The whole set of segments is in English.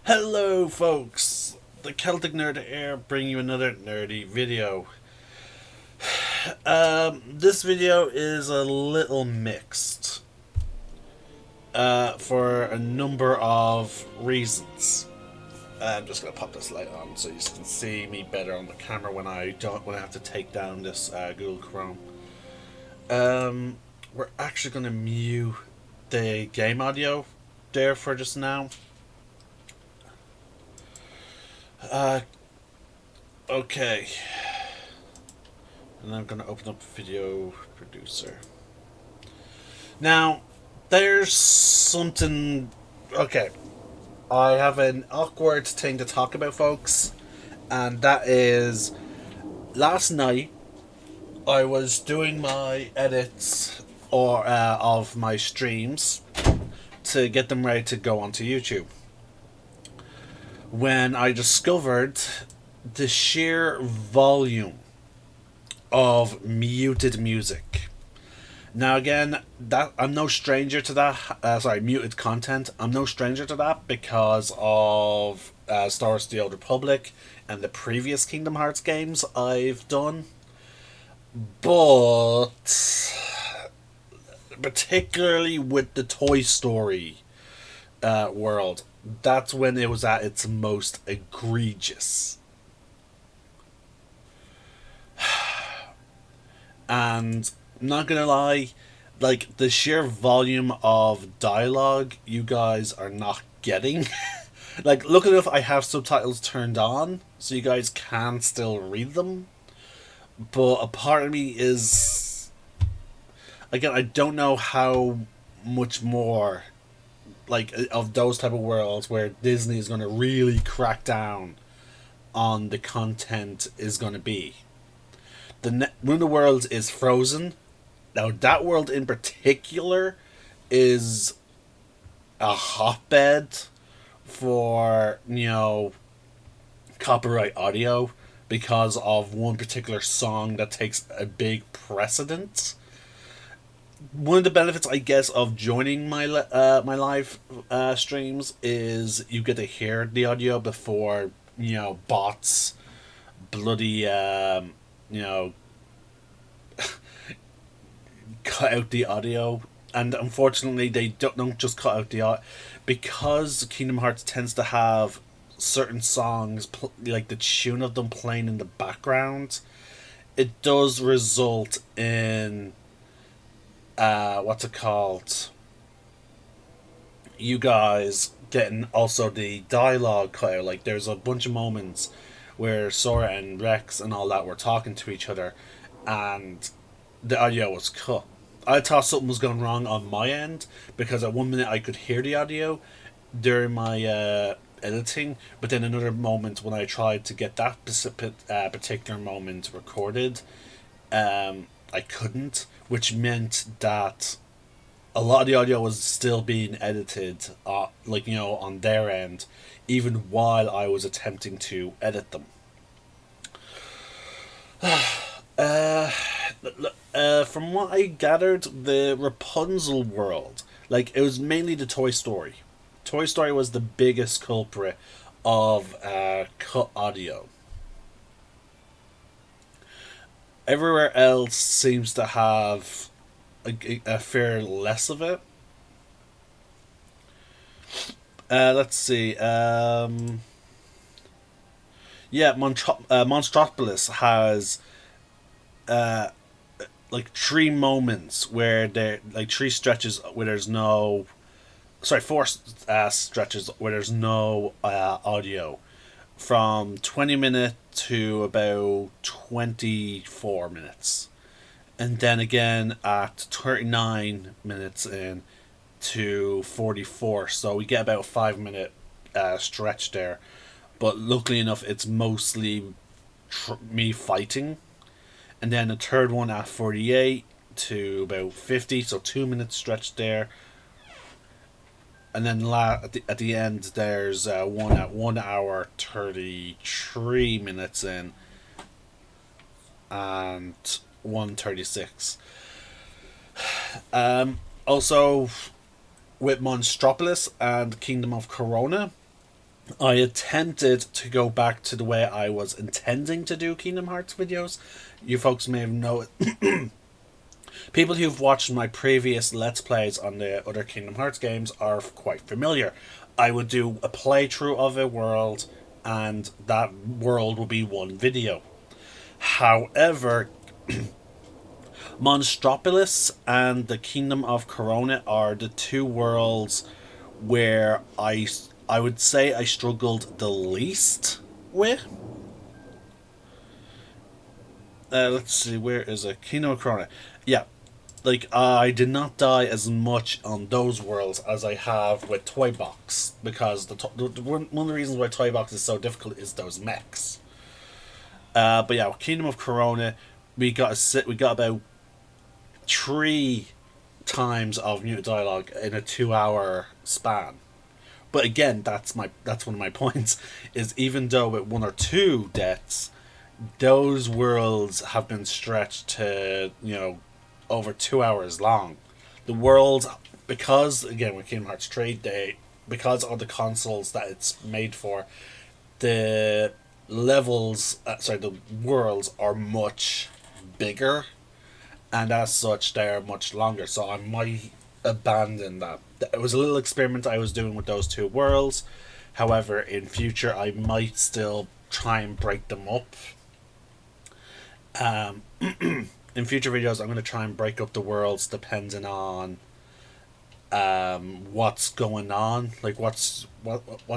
Hello, folks! The Celtic Nerd here, bringing you another nerdy video. This video is a little mixed for a number of reasons. I'm just gonna pop this light on so you can see me better on the camera when I have to take down this Google Chrome. We're actually gonna mute the game audio there for just now. Uh, okay. And I'm going to open up Video Producer. Now, there's something. Okay. I have an awkward thing to talk about, folks. And that is. Last night, I was doing my edits of my streams to get them ready to go onto YouTube, when I discovered the sheer volume of muted music. Now again, that I'm no stranger to that. Muted content. I'm no stranger to that because of Star Wars: The Old Republic and the previous Kingdom Hearts games I've done. But particularly with the Toy Story world, that's when it was at its most egregious. And I'm not gonna lie, like the sheer volume of dialogue you guys are not getting. Like, look enough, I have subtitles turned on, so you guys can still read them. But a part of me is, again, I don't know how much more like of those type of worlds where Disney is going to really crack down on the content is going to be. One of the worlds is Frozen. Now that world in particular is a hotbed for copyright audio because of one particular song that takes a big precedent. One of the benefits, I guess, of joining my live streams is you get to hear the audio before bots bloody cut out the audio. And unfortunately, they don't just cut out the audio because Kingdom Hearts tends to have certain songs like the tune of them playing in the background. It does result in what's it called? You guys getting also the dialogue cut out. Like, there's a bunch of moments where Sora and Rex and all that were talking to each other, and the audio was cut. I thought something was going wrong on my end because at one minute I could hear the audio during my editing, but then another moment when I tried to get that particular moment recorded, I couldn't, which meant that a lot of the audio was still being edited, on their end, even while I was attempting to edit them. From what I gathered, the Rapunzel world, like, it was mainly the Toy Story. Toy Story was the biggest culprit of cut audio. Everywhere else seems to have a fair less of it. Let's see. Monstropolis has uh, like three moments where there, like three stretches where there's no, sorry, four stretches where there's no audio, from 20 minutes to about 24 minutes, and then again at 39 minutes in to 44. So we get about a 5 minute stretch there. But luckily enough, it's mostly me fighting. And then the third one at 48 to about 50, so 2 minutes stretch there. And then at the end, there's one at 1 hour 33 minutes in, and 1:36. Also, with Monstropolis and Kingdom of Corona, I attempted to go back to the way I was intending to do Kingdom Hearts videos. You folks may have known people who've watched my previous Let's Plays on the other Kingdom Hearts games are quite familiar. I would do a playthrough of a world, and that world will be one video. However, Monstropolis and the Kingdom of Corona are the two worlds where I would say I struggled the least with. Let's see, where is it? Kingdom of Corona. Yeah, like I did not die as much on those worlds as I have with Toy Box, because one of the reasons why Toy Box is so difficult is those mechs. But yeah, Kingdom of Corona, we got about 3 times of new dialogue in a 2 hour span. But again, that's one of my points. Is even though with one or two deaths, those worlds have been stretched to over 2 hours long. The world, because again with Kingdom Hearts 3, because of the consoles that it's made for, the the worlds are much bigger, and as such they are much longer. So I might abandon that. It was a little experiment I was doing with those two worlds. However, in future I might still try and break them up. Um, in future videos, I'm going to try and break up the worlds depending on what's going on, like what's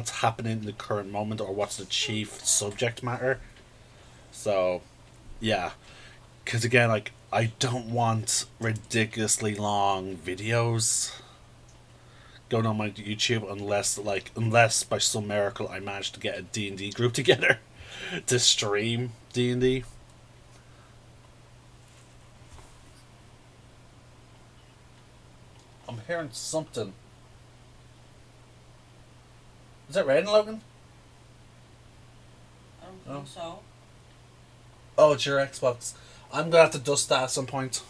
happening in the current moment, or what's the chief subject matter. So, yeah, because again, like I don't want ridiculously long videos going on my YouTube unless by some miracle I manage to get a D&D group together to stream D&D. I'm hearing something. Is it raining, Logan? I don't think so. Oh, it's your Xbox. I'm gonna have to dust that at some point.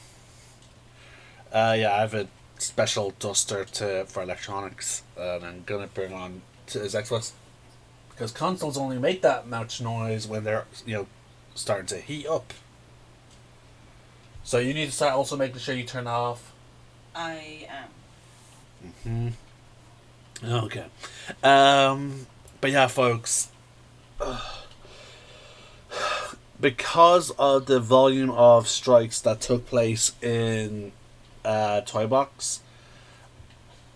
Yeah, I have a special duster for electronics, and I'm gonna bring on to his Xbox, because consoles only make that much noise when they're starting to heat up. So you need to start also making sure you turn off. I am. Okay. But yeah, folks. Because of the volume of strikes that took place in Toy Box,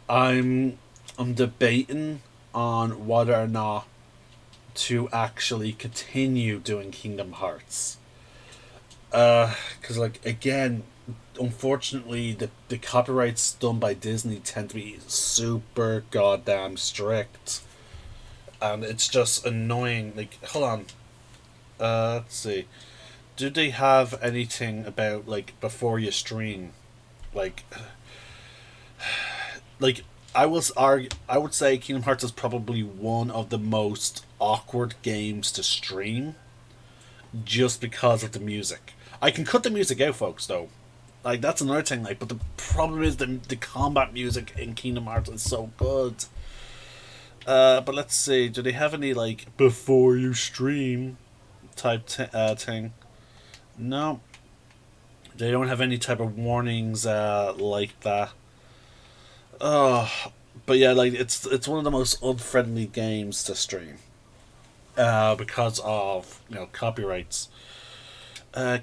I'm debating on whether or not to actually continue doing Kingdom Hearts. Because like again, unfortunately, the copyrights done by Disney tend to be super goddamn strict, and it's just annoying. Like, hold on, let's see. Do they have anything about like before you stream, like, like I would say Kingdom Hearts is probably one of the most awkward games to stream, just because of the music. I can cut the music out, folks. Though, like that's another thing. Like, but the problem is the combat music in Kingdom Hearts is so good. But let's see. Do they have any like before you stream type thing? No, they don't have any type of warnings like that. Oh, but yeah, like it's one of the most unfriendly games to stream. Because of copyrights.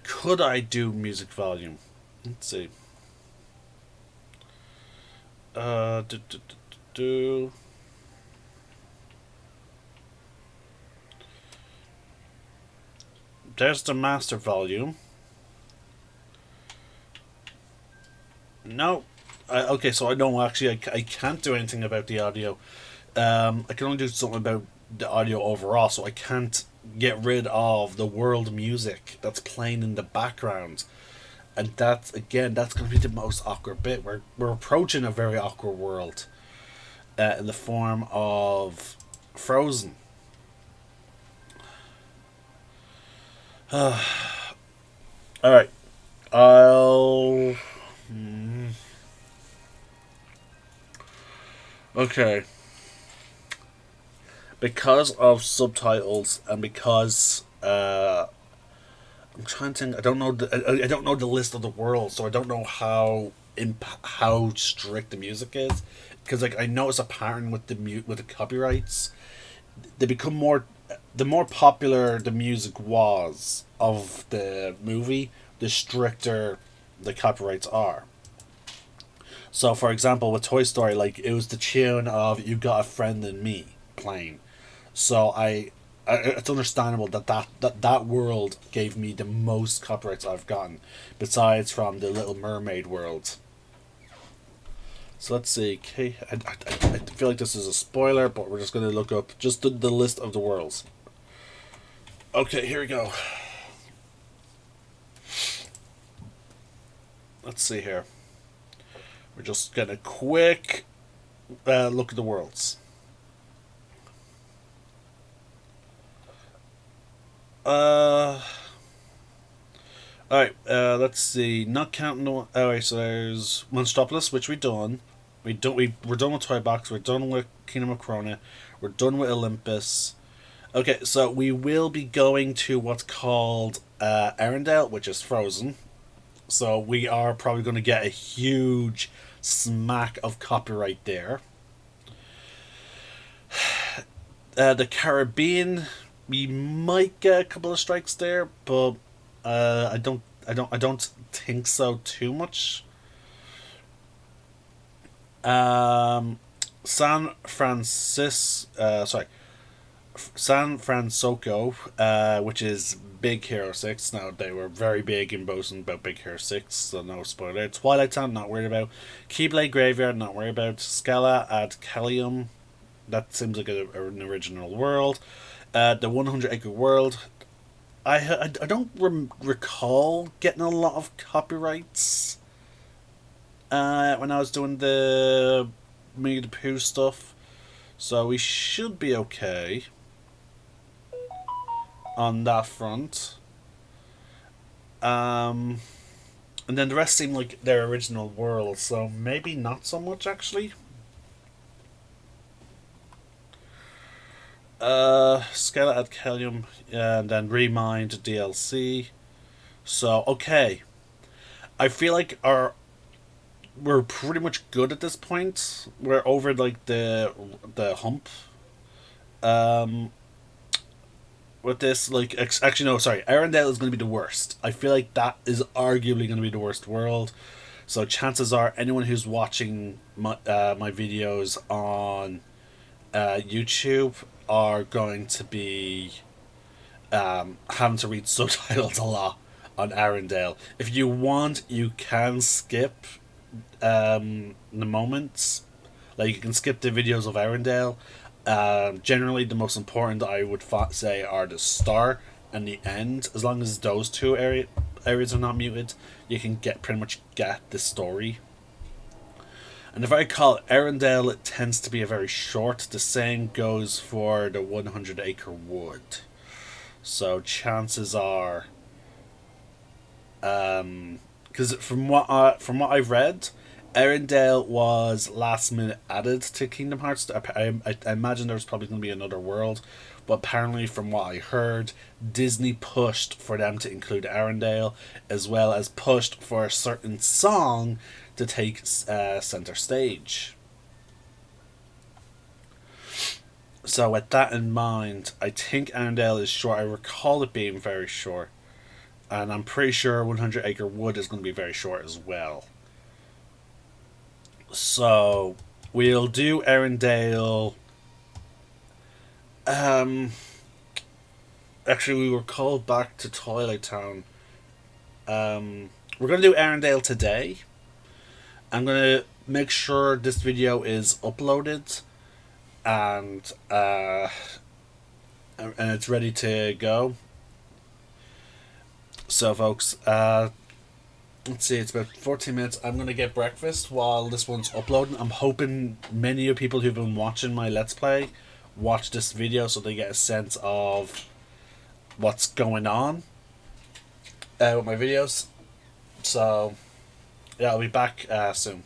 Could I do music volume? Let's see. Do, do, do, do. There's the master volume. No. Okay, so I know actually I can't do anything about the audio. I can only do something about the audio overall, so I can't get rid of the world music that's playing in the background. And that's going to be the most awkward bit. We're approaching a very awkward world, in the form of Frozen. All right, I'll. Okay. because of subtitles and because I'm trying to think. I don't know. I don't know the list of the world, so I don't know how strict the music is. Because like I notice a pattern with with the copyrights. They become more. The more popular the music was of the movie, the stricter the copyrights are. So, for example, with Toy Story, like it was the tune of "You Got a Friend in Me" playing. So it's understandable that world gave me the most copyrights I've gotten, besides from the Little Mermaid world. So let's see. Okay, I feel like this is a spoiler, but we're just gonna look up just the list of the worlds. Okay, here we go. Let's see here. We're just gonna quick look at the worlds. Uh, all right. Let's see. Not counting the. All right. So there's Monstropolis, which we done. We're done with Toy Box. We're done with Kingdom of Corona. We're done with Olympus. Okay, so we will be going to what's called Arendelle, which is frozen. So we are probably going to get a huge smack of copyright there. The Caribbean, we might get a couple of strikes there, but I don't think so too much. Um, San Francis, sorry, San Francisco, which is Big Hero 6. Now, they were very big in boasting about Big Hero 6, so no spoiler. Twilight Town, not worried about. Keyblade Graveyard, not worried about. Scala ad Calium, that seems like an original world. The 100 Acre World, I don't recall getting a lot of copyrights when I was doing the Me the Pooh stuff, so we should be okay on that front. And then the rest seem like their original world, so maybe not so much actually. Scala ad Calium, and then Remind DLC. So okay, I feel like we're pretty much good at this point. We're over like the hump. Um, with this, like actually no, sorry, Arendelle is going to be the worst. I feel like that is arguably going to be the worst world. So chances are anyone who's watching my videos on YouTube are going to be having to read subtitles a lot on Arendelle. If you want, you can skip the moments. Like you can skip the videos of Arendelle. Generally, the most important I would say are the start and the end. As long as those two areas are not muted, you can pretty much get the story. And if I recall, Arendelle tends to be a very short. The same goes for the 100 Acre Wood. So chances are, because from what I've read, Arendelle was last minute added to Kingdom Hearts. I imagine there's probably going to be another world, but apparently, from what I heard, Disney pushed for them to include Arendelle, as well as pushed for a certain song to take center stage. So with that in mind, I think Arendelle is short. I recall it being very short, and I'm pretty sure 100 Acre Wood is going to be very short as well. So we'll do Arendelle. Actually, we were called back to Twilight Town. We're gonna do Arendelle today. I'm gonna make sure this video is uploaded, and it's ready to go. So, folks, let's see, it's about 14 minutes. I'm gonna get breakfast while this one's uploading. I'm hoping many of people who've been watching my Let's Play watch this video so they get a sense of what's going on with my videos. So, yeah, I'll be back soon.